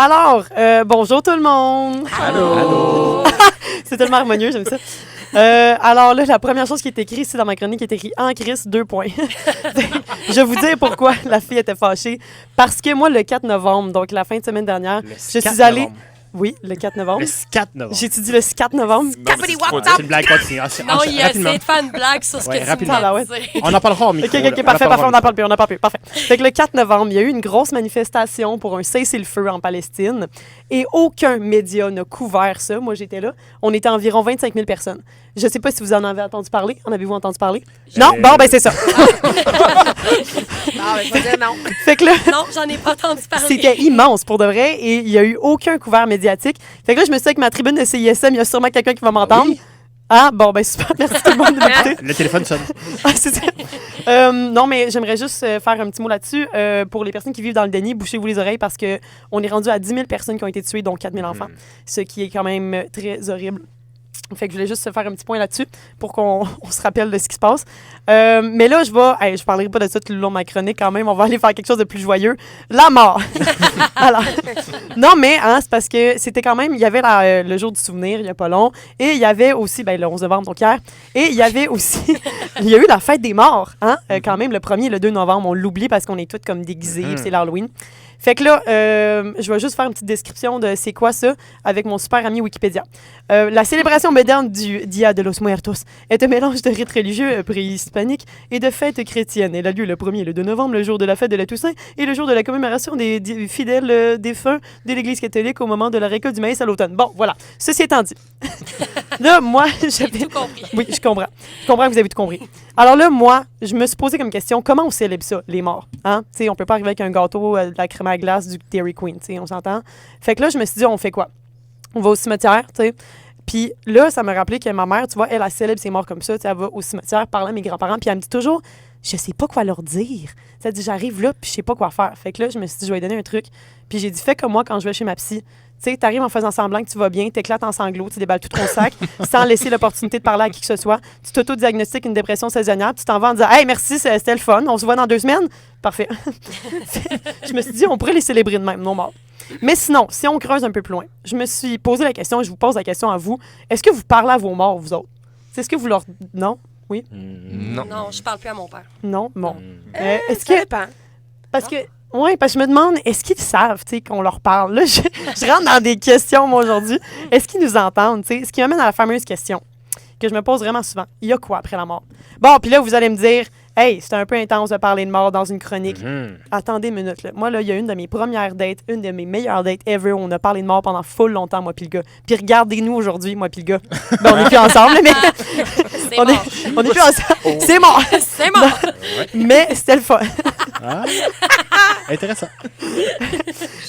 Alors, bonjour tout le monde! Allô! C'est tellement harmonieux, j'aime ça. Alors là, la première chose qui est écrite ici dans ma chronique est écrit « En crise, 2 points ». Je vais vous dire pourquoi la fille était fâchée. Parce que moi, le 4 novembre, donc la fin de semaine dernière, je suis allée... Novembre. Oui, le 4 novembre. Le 4 novembre. J'ai-tu dit le 4 novembre? C'est une blague, continue. Non, il a essayé de faire une blague sur ce Ouais, que tu rapidement. venais Ah, ouais. de dire. On en parlera en micro. OK, parfait, on n'en parle plus, parfait. Fait que le 4 novembre, il y a eu une grosse manifestation pour un cessez-le-feu en Palestine et aucun média n'a couvert ça. Moi, j'étais là. On était environ 25 000 personnes. Je ne sais pas si vous en avez entendu parler. En avez-vous entendu parler? Non? Bon, ben c'est ça. Non, mais je vais dire non. Fait que là... Non, j'en ai pas entendu parler. C'était immense, pour de vrai, et il n'y a eu aucun couvert médiatique. Fait que là, je me suis dit avec ma tribune de CISM, il y a sûrement quelqu'un qui va m'entendre. Oui. Ah, bon, ben super, merci tout le monde de m'écouter. Le téléphone sonne. Ah, c'est ça. Non, mais j'aimerais juste faire un petit mot là-dessus. Pour les personnes qui vivent dans le déni, bouchez-vous les oreilles parce qu'on est rendu à 10 000 personnes qui ont été tuées, dont 4 000 enfants, ce qui est quand même très horrible. Fait que je voulais juste faire un petit point là-dessus pour qu'on se rappelle de ce qui se passe. Mais là, je parlerai pas de ça tout le long de ma chronique quand même. On va aller faire quelque chose de plus joyeux. La mort! Alors, non, mais c'est parce que c'était quand même... Il y avait le jour du souvenir, il y a pas long. Et il y avait aussi... le 11 novembre, donc hier. Et il y avait aussi... il y a eu la fête des morts, quand même, le 1er et le 2 novembre. On l'oublie parce qu'on est tous comme déguisés, puis c'est l'Halloween. Fait que là, je vais juste faire une petite description de c'est quoi ça avec mon super ami Wikipédia. La célébration moderne du Dia de los Muertos est un mélange de rites religieux préhispaniques et de fêtes chrétiennes. Elle a lieu le 1er et le 2 novembre, le jour de la fête de la Toussaint et le jour de la commémoration des fidèles défunts de l'Église catholique au moment de la récolte du maïs à l'automne. Bon, voilà. Ceci étant dit. Là, moi, j'avais... tout compris. Oui, je comprends. Je comprends que vous avez tout compris. Alors là, moi, je me suis posé comme question, comment on célèbre ça, les morts? Hein? Tu sais, on peut pas arriver avec un gâteau, de la crème à glace, du Dairy Queen, tu sais, on s'entend? Fait que là, je me suis dit, on fait quoi? On va au cimetière, tu sais. Puis là, ça m'a rappelé que ma mère, tu vois, elle célèbre ses morts comme ça, tu sais, elle va au cimetière parler à mes grands-parents, puis elle me dit toujours, je sais pas quoi leur dire. Ça dit, j'arrive là, puis je sais pas quoi faire. Fait que là, je me suis dit, je vais lui donner un truc. Puis j'ai dit, fais comme moi quand je vais chez ma psy. Tu sais, t'arrives en faisant semblant que tu vas bien, t'éclates en sanglots, tu déballes tout ton sac, sans laisser l'opportunité de parler à qui que ce soit. Tu t'auto-diagnostiques une dépression saisonnière, puis tu t'en vas en disant « Hey, merci, c'était le fun, on se voit dans 2 semaines. » Parfait. Je me suis dit, on pourrait les célébrer de même, non morts. Mais sinon, si on creuse un peu plus loin, je me suis posé la question, et je vous pose la question à vous. Est-ce que vous parlez à vos morts, vous autres? Est-ce que vous leur... Non? Oui? Non. Non, je parle plus à mon père. Non? Bon. Est-ce Ça que... dépend. Parce que... Oui, parce que je me demande, est-ce qu'ils savent, tu sais, qu'on leur parle? Là, je rentre dans des questions, moi, aujourd'hui. Est-ce qu'ils nous entendent, tu sais? Ce qui m'amène à la fameuse question que je me pose vraiment souvent. Il y a quoi après la mort? Bon, puis là, vous allez me dire, hey, c'est un peu intense de parler de mort dans une chronique. Attendez une minute, là. Moi, là, il y a une de mes premières dates, une de mes meilleures dates ever, où on a parlé de mort pendant full longtemps, moi puis le gars. Puis regardez-nous aujourd'hui, moi puis le gars. Ben, on n'est plus ensemble, mais... C'est on mort. est plus ensemble. C'est mort! C'est mort. Mais c'était le fun. Ah. Intéressant.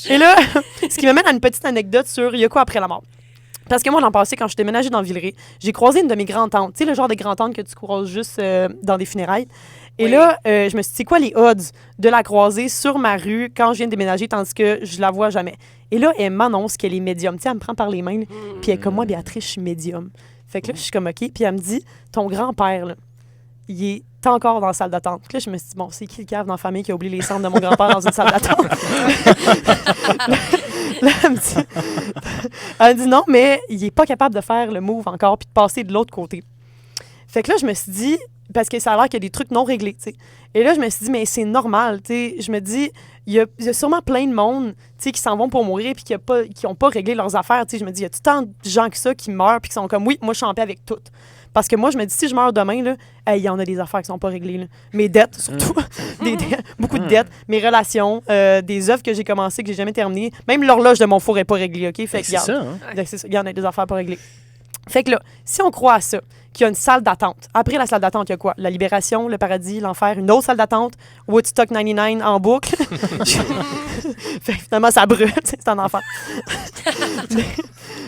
Et là, ce qui m'amène à une petite anecdote sur il y a quoi après la mort. Parce que moi, l'an passé, quand je suis déménagée dans Villeray, j'ai croisé une de mes grands-tantes. Tu sais, le genre de grand-tante que tu croises juste dans des funérailles. Et Oui. là, je me suis dit, c'est quoi les odds de la croiser sur ma rue quand je viens de déménager, tandis que je la vois jamais? Et là, elle m'annonce qu'elle est médium. Tu sais, elle me prend par les mains, là, puis elle est comme moi, Béatrice, je suis médium. Fait que là, je suis comme, OK. Puis elle me dit, ton grand-père, là, il est encore dans la salle d'attente. Puis là, je me suis dit, bon, c'est qui le cave dans la famille qui a oublié les cendres de mon grand-père dans une salle d'attente? Là, elle me dit non, mais il est pas capable de faire le move encore puis de passer de l'autre côté. Fait que là, je me suis dit, parce que ça a l'air qu'il y a des trucs non réglés, tu sais. Et là, je me suis dit, mais c'est normal, tu sais. Je me dis, il y a sûrement plein de monde, tu sais, qui s'en vont pour mourir puis qui ont pas réglé leurs affaires, tu sais. Je me dis, il y a tout tant de gens que ça qui meurent puis qui sont comme, oui, moi, je suis en paix avec tout. Parce que moi, je me dis, si je meurs demain, là, il y en a des affaires qui sont pas réglées, là. Mes dettes, surtout. Beaucoup de dettes. Mes relations, des œuvres que j'ai commencées, que j'ai jamais terminées. Même l'horloge de mon four est pas réglée, OK? Fait que, C'est ça, hein? c'est ça. Il y en a des affaires pas réglées. Fait que là, si on croit à ça, qu'il y a une salle d'attente, après la salle d'attente, il y a quoi? La libération, le paradis, l'enfer, une autre salle d'attente, Woodstock 99 en boucle. Fait que finalement, ça brûle, c'est un enfer. Mais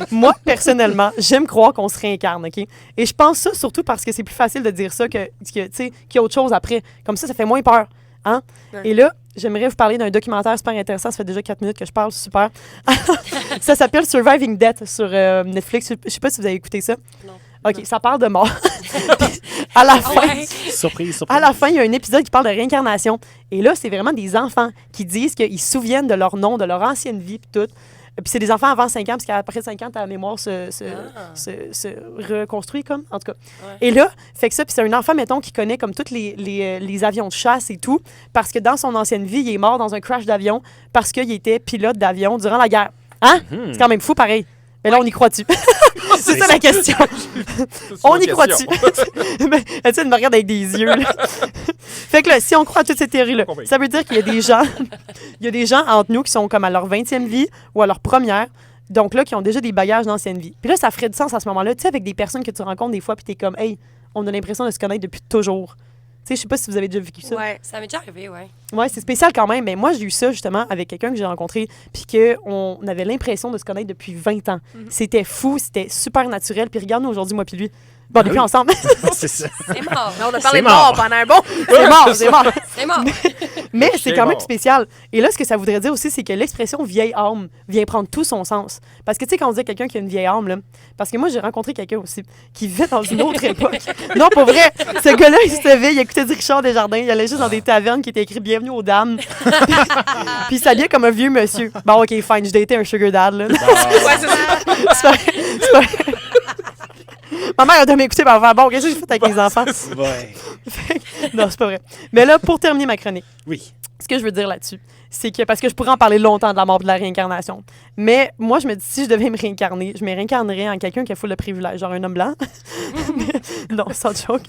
moi, personnellement, j'aime croire qu'on se réincarne, OK? Et je pense ça surtout parce que c'est plus facile de dire ça que tu sais, qu'il y a autre chose après. Comme ça fait moins peur. Hein? Ouais. Et là, j'aimerais vous parler d'un documentaire super intéressant. Ça fait déjà 4 minutes que je parle, super. Ça s'appelle Surviving Death sur Netflix. Je sais pas si vous avez écouté ça. Non. OK, ça parle de mort. À la Ah fin, ouais. Surprise. à la fin, il y a un épisode qui parle de réincarnation. Et là, c'est vraiment des enfants qui disent qu'ils se souviennent de leur nom, de leur ancienne vie, puis tout. Puis c'est des enfants avant 5 ans, parce qu'après 5 ans, ta mémoire se reconstruit, comme, en tout cas. Ouais. Et là, fait que ça, puis c'est un enfant, mettons, qui connaît comme tous les avions de chasse et tout, parce que dans son ancienne vie, il est mort dans un crash d'avion parce qu'il était pilote d'avion durant la guerre. Hein? C'est quand même fou, pareil. Mais là, on y croit-tu? C'est ça la question. On y croit-tu? Mais, tu me regarde avec des yeux. Là. Fait que là, si on croit à toutes ces théories-là, ça veut dire qu'il y a des gens, il y a des gens entre nous qui sont comme à leur 20e vie ou à leur première, donc là, qui ont déjà des bagages d'ancienne vie. Puis là, ça ferait du sens à ce moment-là, tu sais, avec des personnes que tu rencontres des fois, puis t'es comme, hey, on a l'impression de se connaître depuis toujours. Tu sais, je sais pas si vous avez déjà vécu ça. Ouais, ça m'est déjà arrivé, ouais. Ouais, c'est spécial quand même, mais moi, j'ai eu ça justement avec quelqu'un que j'ai rencontré, puis qu'on avait l'impression de se connaître depuis 20 ans. C'était fou, c'était super naturel, puis regarde-nous aujourd'hui, moi puis lui. Bon, on est plus ensemble. C'est ça. C'est mort. On a parlé C'est de mort mort. pendant un bon. C'est mort, c'est mort. C'est mort. Mais c'est C'est quand même mort. spécial. Et là, ce que ça voudrait dire aussi, c'est que l'expression vieille âme vient prendre tout son sens. Parce que, tu sais, quand on dit à quelqu'un qui a une vieille âme, là, parce que moi, j'ai rencontré quelqu'un aussi qui vivait dans une autre époque. Non, pour vrai, ce gars-là, il se levait, il écoutait du Richard Desjardins, il allait juste dans des tavernes qui étaient écrites Bienvenue aux dames. Puis il s'habillait comme un vieux monsieur. Bon, OK, fine, je datais un sugar dad, là. Ouais, c'est ça. C'est pas- c'est pas- Ma mère a dû m'écouter pour faire bon, qu'est-ce que j'ai fait avec mes enfants? Ouais. Non, c'est pas vrai. Mais là, pour terminer ma chronique, Oui. ce que je veux dire là-dessus, c'est que, parce que je pourrais en parler longtemps de la mort et de la réincarnation, mais moi, je me dis, si je devais me réincarner, je me réincarnerais en quelqu'un qui a full de privilèges, genre un homme blanc. Non, sans joke.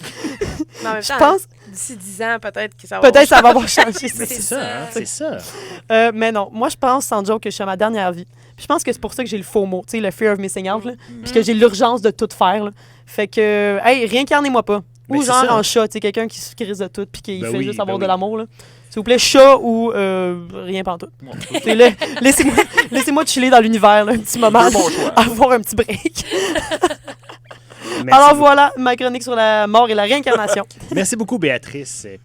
Mais en même Je temps, pense, d'ici 10 ans, peut-être que ça va. peut-être ça va avoir changé. Mais c'est c'est ça. ça, hein? C'est ça. Mais non, moi, je pense, sans joke, que je suis à ma dernière vie. Puis je pense que c'est pour ça que j'ai le faux mot, tu sais, le fear of missing out, là. Puis que j'ai l'urgence de tout faire, là. Fait que, hey, réincarnez-moi pas. Ben, Ou c'est genre ça. en chat, tu sais, quelqu'un qui se crise de tout puis qui Ben fait oui, juste ben avoir de oui. l'amour, là. S'il vous plaît, chat ou rien pantoute. C'est là, laissez-moi chiller dans l'univers, là, un petit moment, Deux bons choix. avoir un petit break. Merci Alors beaucoup. voilà, ma chronique sur la mort et la réincarnation. Merci beaucoup, Béatrice.